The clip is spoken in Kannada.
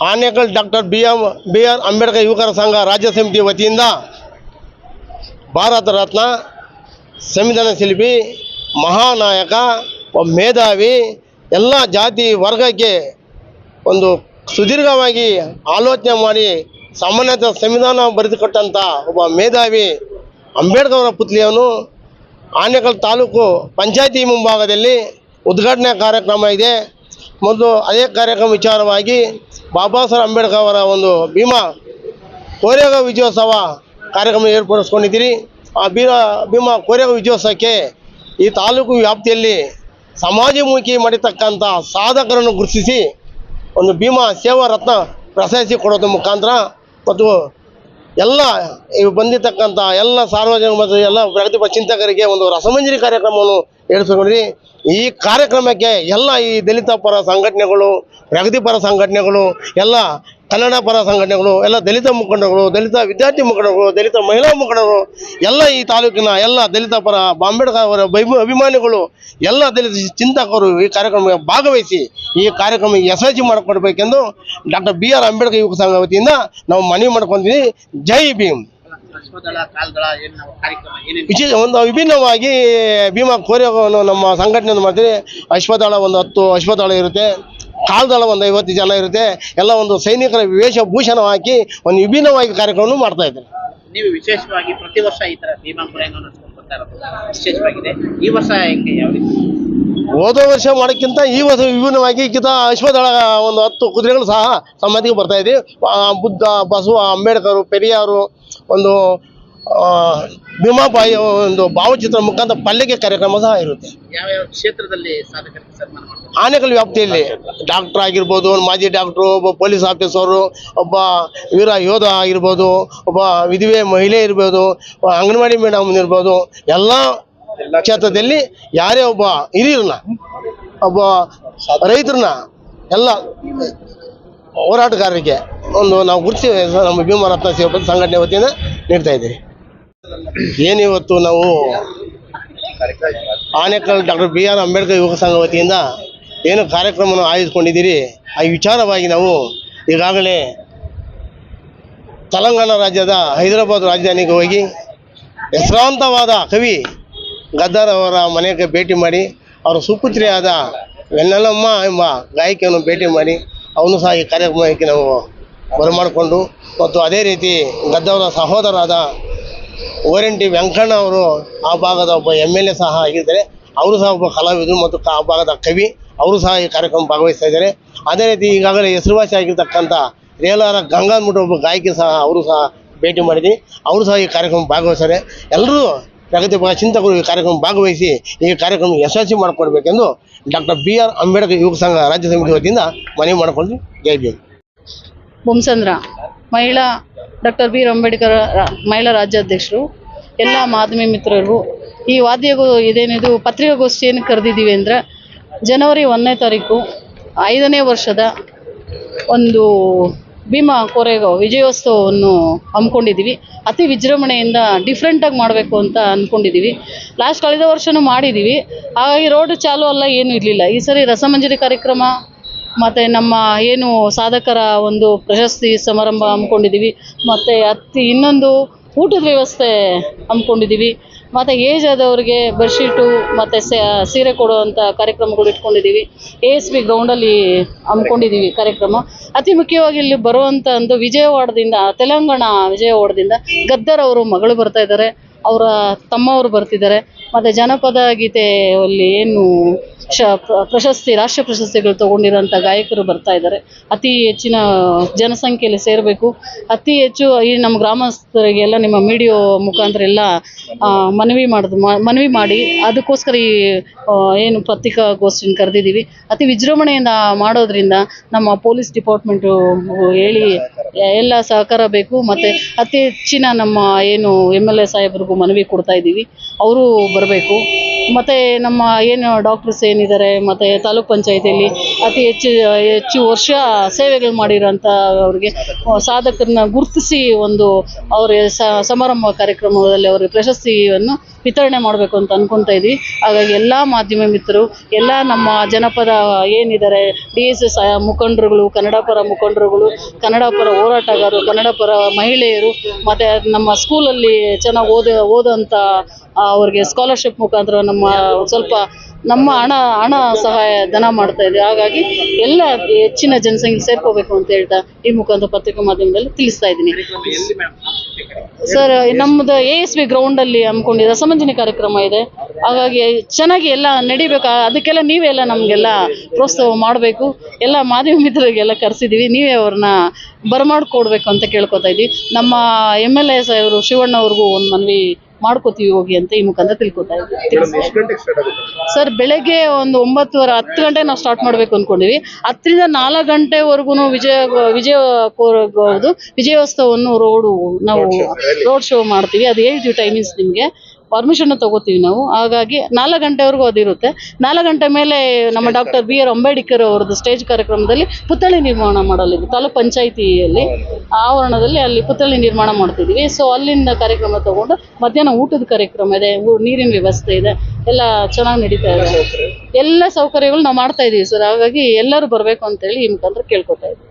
Anekal doctor B R. ಅಂಬೇಡ್ಕರ್ ಯುವಕರ ಸಂಘ ರಾಜ್ಯ ಸಮಿತಿ ವತಿಯಿಂದ ಭಾರತ ರತ್ನ, ಸಂವಿಧಾನ ಶಿಲ್ಪಿ, ಮಹಾನಾಯಕ, ಮೇಧಾವಿ, ಎಲ್ಲ ಜಾತಿ ವರ್ಗಕ್ಕೆ ಒಂದು ಸುದೀರ್ಘವಾಗಿ ಆಲೋಚನೆ ಮಾಡಿ ಸಾಮಾನ್ಯತ ಸಂವಿಧಾನ ಬರೆದುಕೊಟ್ಟಂಥ ಒಬ್ಬ ಮೇಧಾವಿ ಅಂಬೇಡ್ಕರ್ ಅವರ ಪುತ್ಲಿಯನ್ನು ಆನೇಕಲ್ ತಾಲೂಕು ಪಂಚಾಯತಿ ಮುಂಭಾಗದಲ್ಲಿ ಉದ್ಘಾಟನೆ ಕಾರ್ಯಕ್ರಮ ಇದೆ. ಮೊದಲು ಅದೇ ಕಾರ್ಯಕ್ರಮ ವಿಚಾರವಾಗಿ ಬಾಬಾ ಸಾಹೇಬ್ ಅಂಬೇಡ್ಕರ್ ಅವರ ಒಂದು ಭೀಮಾ ಕೋರೆಗ ವಿಜಯೋತ್ಸವ ಕಾರ್ಯಕ್ರಮ ಏರ್ಪಡಿಸ್ಕೊಂಡಿದ್ದೀರಿ. ಆ ಭೀಮಾ ಕೋರೆಗ ವಿಜಯೋತ್ಸವಕ್ಕೆ ಈ ತಾಲೂಕು ವ್ಯಾಪ್ತಿಯಲ್ಲಿ ಸಮಾಜಮುಖಿ ಮಾಡಿರ್ತಕ್ಕಂಥ ಸಾಧಕರನ್ನು ಗುರುತಿಸಿ ಒಂದು ಭೀಮಾ ಸೇವಾ ರತ್ನ ಪ್ರಶಸ್ತಿ ಕೊಡೋದ್ರ ಮುಖಾಂತರ ಮತ್ತು ಎಲ್ಲ ಬಂದಿರತಕ್ಕಂಥ ಎಲ್ಲ ಸಾರ್ವಜನಿಕ ಮತ್ತು ಎಲ್ಲ ಪ್ರಗತಿಪರ ಚಿಂತಕರಿಗೆ ಒಂದು ರಸಮಂಜರಿ ಕಾರ್ಯಕ್ರಮವನ್ನು ಏರ್ಪಡಿಸಿಕೊಂಡಿರಿ. ಈ ಕಾರ್ಯಕ್ರಮಕ್ಕೆ ಎಲ್ಲ ಈ ದಲಿತ ಪರ ಸಂಘಟನೆಗಳು, ಪ್ರಗತಿಪರ ಸಂಘಟನೆಗಳು, ಎಲ್ಲ ಕನ್ನಡ ಪರ ಸಂಘಟನೆಗಳು, ಎಲ್ಲ ದಲಿತ ಮುಖಂಡಗಳು, ದಲಿತ ವಿದ್ಯಾರ್ಥಿ ಮುಖಂಡಗಳು, ದಲಿತ ಮಹಿಳಾ ಮುಖಂಡಗಳು, ಎಲ್ಲ ಈ ತಾಲೂಕಿನ ಎಲ್ಲ ದಲಿತ ಪರ ಅಂಬೇಡ್ಕರ್ ಅವರ ಅಭಿಮಾನಿಗಳು, ಎಲ್ಲ ದಲಿತ ಚಿಂತಕರು ಈ ಕಾರ್ಯಕ್ರಮಕ್ಕೆ ಭಾಗವಹಿಸಿ ಈ ಕಾರ್ಯಕ್ರಮ ಯಶಸ್ವಿ ಮಾಡಿಕೊಡ್ಬೇಕೆಂದು ಡಾಕ್ಟರ್ ಬಿ.ಆರ್. ಅಂಬೇಡ್ಕರ್ ಯುವಕ ಸಂಘ ವತಿಯಿಂದ ನಾವು ಮನವಿ ಮಾಡ್ಕೊಂತೀವಿ. ಜೈ ಭೀಮ್. ಒಂದು ವಿಭಿನ್ನವಾಗಿ ಭೀಮಾ ಕೋರೆಯನ್ನು ನಮ್ಮ ಸಂಘಟನೆ ಮಾಡ್ತೀವಿ. ಅಶ್ವದಳ ಒಂದು 10 ಅಶ್ವದಳ ಇರುತ್ತೆ, ಕಾಲ್ದಳ ಒಂದು 50 ಜನ ಇರುತ್ತೆ. ಎಲ್ಲ ಒಂದು ಸೈನಿಕರ ವೇಷಭೂಷಣ ಹಾಕಿ ಒಂದು ವಿಭಿನ್ನವಾಗಿ ಕಾರ್ಯಕ್ರಮವನ್ನು ಮಾಡ್ತಾ ಇದ್ದಾರೆ. ನೀವು ವಿಶೇಷವಾಗಿ ಪ್ರತಿ ವರ್ಷ ಈ ತರ ಭೀಮಾ ಕೋರೆಯನ್ನು ನಡೆಸ್ಕೊಂಡು ಬರ್ತಾ ಇರೋದು ವಿಶೇಷವಾಗಿದೆ. ಈ ವರ್ಷ ಹೆಂಗೆ, ಯಾವ ರೀತಿ? ಹೋದ ವರ್ಷ ಮಾಡೋಕ್ಕಿಂತ ಈ ವರ್ಷ ವಿಭಿನ್ನವಾಗಿ ಅಶ್ವದಳ ಒಂದು 10 ಕುದುರೆಗಳು ಸಹ ಸಮಾಧಿಗೆ ಬರ್ತಾ ಇದ್ದೀವಿ. ಬುದ್ಧ, ಬಸವ, ಅಂಬೇಡ್ಕರ್, ಪೆರಿಯಾರು ಒಂದು ಭೀಮಾಬಾಯಿ ಒಂದು ಭಾವಚಿತ್ರ ಮುಖಾಂತರ ಪಲ್ಲಕ್ಕಿ ಕಾರ್ಯಕ್ರಮ ಸಹ ಇರುತ್ತೆ. ಯಾವ ಕ್ಷೇತ್ರದಲ್ಲಿ ಸಾಧಕರಿಗೆ ಸನ್ಮಾನ ಮಾಡ್ತಾರೆ? ಆನೇಕಲ್ ವ್ಯಾಪ್ತಿಯಲ್ಲಿ ಡಾಕ್ಟರ್ ಆಗಿರ್ಬೋದು, ಮಾಜಿ ಡಾಕ್ಟ್ರು, ಒಬ್ಬ ಪೊಲೀಸ್ ಆಫೀಸರು, ಒಬ್ಬ ವೀರ ಯೋಧ ಆಗಿರ್ಬೋದು, ಒಬ್ಬ ವಿಧವೆ ಮಹಿಳೆ ಇರ್ಬೋದು, ಅಂಗನವಾಡಿ ಮೇಡಮ್ ಇರ್ಬೋದು, ಎಲ್ಲ ಕ್ಷೇತ್ರದಲ್ಲಿ ಯಾರೇ ಒಬ್ಬ ಹಿರಿಯರನ್ನ, ಒಬ್ಬ ರೈತರನ್ನ, ಎಲ್ಲ ಹೋರಾಟಗಾರರಿಗೆ ಒಂದು ನಾವು ಗುರುತಿಸಿ ನಮ್ಮ ಭೀಮಾ ರತ್ನ ಸೇವಾ ಸಂಘಟನೆ ವತಿಯಿಂದ ನೀಡ್ತಾ ಇದ್ದೀವಿ. ಏನಿವತ್ತು ನಾವು ಆನೇಕಲ್ ಡಾಕ್ಟರ್ ಬಿ.ಆರ್. ಅಂಬೇಡ್ಕರ್ ಯುವಕ ಸಂಘ ವತಿಯಿಂದ ಏನು ಕಾರ್ಯಕ್ರಮವನ್ನು ಆಯೋಜಿಸ್ಕೊಂಡಿದ್ದೀರಿ, ಆ ವಿಚಾರವಾಗಿ ನಾವು ಈಗಾಗಲೇ ತೆಲಂಗಾಣ ರಾಜ್ಯದ ಹೈದರಾಬಾದ್ ರಾಜಧಾನಿಗೆ ಹೋಗಿ ಹೆಸರಾಂತವಾದ ಕವಿ ಗದ್ದಾರ್ ಅವರ ಮನೆಗೆ ಭೇಟಿ ಮಾಡಿ ಅವರ ಸುಪುತ್ರಿಯಾದ ವೆನ್ನಲಮ್ಮ ಎಂಬ ಗಾಯಕಿಯನ್ನು ಭೇಟಿ ಮಾಡಿ ಅವನು ಸಹ ಈ ಕಾರ್ಯಕ್ರಮಕ್ಕೆ ನಾವು ಬರಮಾಡಿಕೊಂಡು, ಮತ್ತು ಅದೇ ರೀತಿ ಗದ್ದವರ ಸಹೋದರಾದ ಓರೆಂಟಿ ವೆಂಕಣ್ಣ ಅವರು ಆ ಭಾಗದ ಒಬ್ಬ MLA ಸಹ ಆಗಿದ್ದಾರೆ. ಅವರು ಸಹ ಒಬ್ಬ ಕಲಾವಿದರು ಮತ್ತು ಆ ಭಾಗದ ಕವಿ, ಅವರು ಸಹ ಈ ಕಾರ್ಯಕ್ರಮ ಭಾಗವಹಿಸ್ತಾ ಇದ್ದಾರೆ. ಅದೇ ರೀತಿ ಈಗಾಗಲೇ ಹೆಸರುವಾಸಿ ಆಗಿರ್ತಕ್ಕಂಥ ರೇಲಾರ ಗಂಗಾ ಅಂದ್ಬಿಟ್ಟು ಒಬ್ಬ ಗಾಯಕಿ ಸಹ ಅವರು ಸಹ ಭೇಟಿ ಮಾಡಿದ್ವಿ. ಅವರು ಸಹ ಈ ಕಾರ್ಯಕ್ರಮ ಭಾಗವಹಿಸ್ತಾರೆ. ಎಲ್ಲರೂ ಪ್ರಗತಿಪರ ಚಿಂತಕರು ಈ ಕಾರ್ಯಕ್ರಮ ಭಾಗವಹಿಸಿ ಈ ಕಾರ್ಯಕ್ರಮ ಯಶಸ್ವಿ ಮಾಡಿಕೊಡ್ಬೇಕೆಂದು ಡಾಕ್ಟರ್ ಬಿ.ಆರ್. ಅಂಬೇಡ್ಕರ್ ಯುವಕ ಸಂಘ ರಾಜ್ಯ ಸಮಿತಿ ವತಿಯಿಂದ ಮನವಿ ಮಾಡಿಕೊಂಡು ಜೈ ಭೀಮ್. ಬೊಮ್ಮಸಂದ್ರ ಮಹಿಳಾ ಡಾಕ್ಟರ್ ಬಿ.ಆರ್. ಅಂಬೇಡ್ಕರ್ ಮಹಿಳಾ ರಾಜ್ಯಾಧ್ಯಕ್ಷರು, ಎಲ್ಲ ಮಾಧ್ಯಮ ಮಿತ್ರರು, ಈ ಇದೇನಿದು ಪತ್ರಿಕಾಗೋಷ್ಠಿಯನ್ನು ಕರೆದಿದ್ದೀವಿ ಅಂದರೆ ಜನವರಿ 1ನೇ ತಾರೀಕು 5ನೇ ವರ್ಷದ ಒಂದು ಭೀಮಾ ಕೋರೆಗಾಂವ್ ವಿಜಯೋತ್ಸವವನ್ನು ಹಮ್ಮಿಕೊಂಡಿದ್ದೀವಿ. ಅತಿ ವಿಜೃಂಭಣೆಯಿಂದ ಡಿಫ್ರೆಂಟಾಗಿ ಮಾಡಬೇಕು ಅಂತ ಅಂದ್ಕೊಂಡಿದ್ದೀವಿ. ಕಳೆದ ವರ್ಷವೂ ಮಾಡಿದ್ದೀವಿ. ಹಾಗಾಗಿ ರೋಡ್ ಚಾಲು ಅಲ್ಲ, ಏನೂ ಇರಲಿಲ್ಲ. ಈ ಸರಿ ರಸಮಂಜರಿ ಕಾರ್ಯಕ್ರಮ ಮತ್ತು ನಮ್ಮ ಏನು ಸಾಧಕರ ಒಂದು ಪ್ರಶಸ್ತಿ ಸಮಾರಂಭ ಹಮ್ಮಿಕೊಂಡಿದ್ದೀವಿ. ಮತ್ತು ಇನ್ನೊಂದು ಊಟದ ವ್ಯವಸ್ಥೆ ಹಮ್ಮಿಕೊಂಡಿದ್ದೀವಿ. ಮತ್ತು ಏಜ್ ಆದವ್ರಿಗೆ ಬೆಡ್ಶೀಟು ಮತ್ತು ಸೀರೆ ಕೊಡುವಂಥ ಕಾರ್ಯಕ್ರಮಗಳು ಇಟ್ಕೊಂಡಿದ್ದೀವಿ. ASP ಗ್ರೌಂಡಲ್ಲಿ ಹಮ್ಮಿಕೊಂಡಿದ್ದೀವಿ ಕಾರ್ಯಕ್ರಮ. ಅತಿ ಮುಖ್ಯವಾಗಿ ಇಲ್ಲಿ ಬರುವಂಥ ಒಂದು ತೆಲಂಗಾಣ ವಿಜಯವಾಡದಿಂದ ಗದ್ದರ್ ಅವರು ಮಗಳು ಬರ್ತಾ ಇದ್ದಾರೆ, ಅವರ ತಮ್ಮವರು ಬರ್ತಿದ್ದಾರೆ. ಮತ್ತು ಜನಪದ ಗೀತೆಯಲ್ಲಿ ಏನು ರಾಷ್ಟ್ರ ಪ್ರಶಸ್ತಿಗಳು ತೊಗೊಂಡಿರೋಂಥ ಗಾಯಕರು ಬರ್ತಾ ಇದ್ದಾರೆ. ಅತಿ ಹೆಚ್ಚಿನ ಜನಸಂಖ್ಯೆಯಲ್ಲಿ ಸೇರಬೇಕು. ಅತಿ ಹೆಚ್ಚು ಈ ನಮ್ಮ ಗ್ರಾಮಸ್ಥರಿಗೆಲ್ಲ ನಿಮ್ಮ ಮೀಡಿಯೋ ಮುಖಾಂತರ ಎಲ್ಲ ಮನವಿ ಮಾಡಿ ಅದಕ್ಕೋಸ್ಕರ ಈ ಏನು ಪತ್ರಿಕಾಗೋಷ್ಠಿನ ಕರೆದಿದ್ದೀವಿ. ಅತಿ ವಿಜೃಂಭಣೆಯಿಂದ ಮಾಡೋದ್ರಿಂದ ನಮ್ಮ ಪೊಲೀಸ್ ಡಿಪಾರ್ಟ್ಮೆಂಟು ಹೇಳಿ ಎಲ್ಲ ಸಹಕಾರ ಬೇಕು. ಮತ್ತು ಅತಿ ಹೆಚ್ಚಿನ ನಮ್ಮ ಏನು MLA ಸಾಹೇಬ್ರಿಗೂ ಮನವಿ ಕೊಡ್ತಾ ಇದ್ದೀವಿ, ಅವರು ಬರಬೇಕು. ಮತ್ತು ನಮ್ಮ ಏನು ಡಾಕ್ಟರ್ಸ್ ಏನಿದ್ದಾರೆ ಮತ್ತು ತಾಲೂಕ್ ಪಂಚಾಯತಿಯಲ್ಲಿ ಅತಿ ಹೆಚ್ಚು ವರ್ಷ ಸೇವೆಗಳು ಮಾಡಿರೋಂಥ ಅವ್ರಿಗೆ ಸಾಧಕರನ್ನ ಗುರುತಿಸಿ ಒಂದು ಅವ್ರ ಸಮಾರಂಭ ಕಾರ್ಯಕ್ರಮದಲ್ಲಿ ಅವ್ರಿಗೆ ಪ್ರಶಸ್ತಿಯನ್ನು ವಿತರಣೆ ಮಾಡಬೇಕು ಅಂತ ಅನ್ಕೊತಾ ಇದ್ವಿ. ಹಾಗಾಗಿ ಎಲ್ಲ ಮಾಧ್ಯಮ ಮಿತ್ರರು, ಎಲ್ಲ ನಮ್ಮ ಜನಪದ ಏನಿದ್ದಾರೆ DSS ಮುಖಂಡರುಗಳು, ಕನ್ನಡ ಪರ ಮುಖಂಡರುಗಳು, ಕನ್ನಡ ಪರ ಹೋರಾಟಗಾರರು, ಕನ್ನಡ ಪರ ಮಹಿಳೆಯರು, ಮತ್ತು ನಮ್ಮ ಸ್ಕೂಲಲ್ಲಿ ಚೆನ್ನಾಗಿ ಓದೋಂಥ ಅವ್ರಿಗೆ ಸ್ಕಾಲರ್ಶಿಪ್ ಮುಖಾಂತರ ಸ್ವಲ್ಪ ನಮ್ಮ ಹಣ ಸಹಾಯ ಧನ ಮಾಡ್ತಾ ಇದ್ವಿ. ಹಾಗಾಗಿ ಎಲ್ಲ ಹೆಚ್ಚಿನ ಜನಸಂಖ್ಯೆ ಸೇರ್ಕೋಬೇಕು ಅಂತ ಹೇಳ್ತಾ ಈ ಮುಖಾಂತರ ಪತ್ರಿಕಾ ಮಾಧ್ಯಮದಲ್ಲಿ ತಿಳಿಸ್ತಾ ಇದ್ದೀನಿ. ಸರ್, ನಮ್ಮದು ASV ಗ್ರೌಂಡಲ್ಲಿ ಹಮ್ಮಿಕೊಂಡಿದ್ದ ರಸಮಂಜರಿ ಕಾರ್ಯಕ್ರಮ ಇದೆ. ಹಾಗಾಗಿ ಚೆನ್ನಾಗಿ ಎಲ್ಲ ನಡಿಬೇಕು. ಅದಕ್ಕೆಲ್ಲ ನೀವೆಲ್ಲ ನಮಗೆಲ್ಲ ಪ್ರೋತ್ಸಾಹ ಮಾಡಬೇಕು. ಎಲ್ಲ ಮಾಧ್ಯಮ ಮಿತ್ರರಿಗೆಲ್ಲ ಕರೆಸಿದ್ದೀವಿ, ನೀವೇ ಅವ್ರನ್ನ ಬರಮಾಡ್ಕೊಡ್ಬೇಕು ಅಂತ ಕೇಳ್ಕೊತಾ ಇದ್ವಿ. ನಮ್ಮ MLA ಸಾಹೇಬರು ಶಿವಣ್ಣ ಅವ್ರಿಗೂ ಒಂದು ಮನವಿ ಮಾಡ್ಕೋತೀವಿ ಹೋಗಿ ಅಂತ ಈ ಮುಖಾಂತರ ತಿಳ್ಕೊತಾ ಇದ್ದೀವಿ. ಸರ್, ಬೆಳಗ್ಗೆ ಒಂದು 9:30 10 ಗಂಟೆ ನಾವು ಸ್ಟಾರ್ಟ್ ಮಾಡಬೇಕು ಅಂದ್ಕೊಂಡಿವಿ. 10ರಿಂದ 4 ಗಂಟೆವರೆಗೂ ವಿಜಯೋತ್ಸವವನ್ನು ನಾವು ರೋಡ್ ಶೋ ಮಾಡ್ತೀವಿ. ಅದು ಹೇಳ್ತೀವಿ ಟೈಮಿಂಗ್ಸ್, ನಿಮಗೆ ಪರ್ಮಿಷನ್ ತಗೋತೀವಿ ನಾವು. ಹಾಗಾಗಿ 4 ಗಂಟೆವರೆಗೂ ಅದಿರುತ್ತೆ. 4 ಗಂಟೆ ಮೇಲೆ ನಮ್ಮ ಡಾಕ್ಟರ್ BR ಅಂಬೇಡ್ಕರ್ ಅವರದ್ದು ಸ್ಟೇಜ್ ಕಾರ್ಯಕ್ರಮದಲ್ಲಿ ಪುತ್ಥಳಿ ನಿರ್ಮಾಣ ಮಾಡಲಿದೆ. ತಾಲೂಕ್ ಪಂಚಾಯಿತಿಯಲ್ಲಿ ಆವರಣದಲ್ಲಿ ಅಲ್ಲಿ ಪುತ್ಥಳಿ ನಿರ್ಮಾಣ ಮಾಡ್ತಿದ್ದೀವಿ. ಸೊ ಅಲ್ಲಿಂದ ಕಾರ್ಯಕ್ರಮ ತಗೊಂಡು ಮಧ್ಯಾಹ್ನ ಊಟದ ಕಾರ್ಯಕ್ರಮ ಇದೆ, ನೀರಿನ ವ್ಯವಸ್ಥೆ ಇದೆ, ಎಲ್ಲ ಚೆನ್ನಾಗಿ ನಡೀತಾ ಇದೆ. ಎಲ್ಲ ಸೌಕರ್ಯಗಳು ನಾವು ಮಾಡ್ತಾ ಇದ್ದೀವಿ ಸರ್. ಹಾಗಾಗಿ ಎಲ್ಲರೂ ಬರಬೇಕು ಅಂತೇಳಿ ಈ ಮುಖಾಂತರ ಕೇಳ್ಕೊತಾ ಇದ್ದೀವಿ.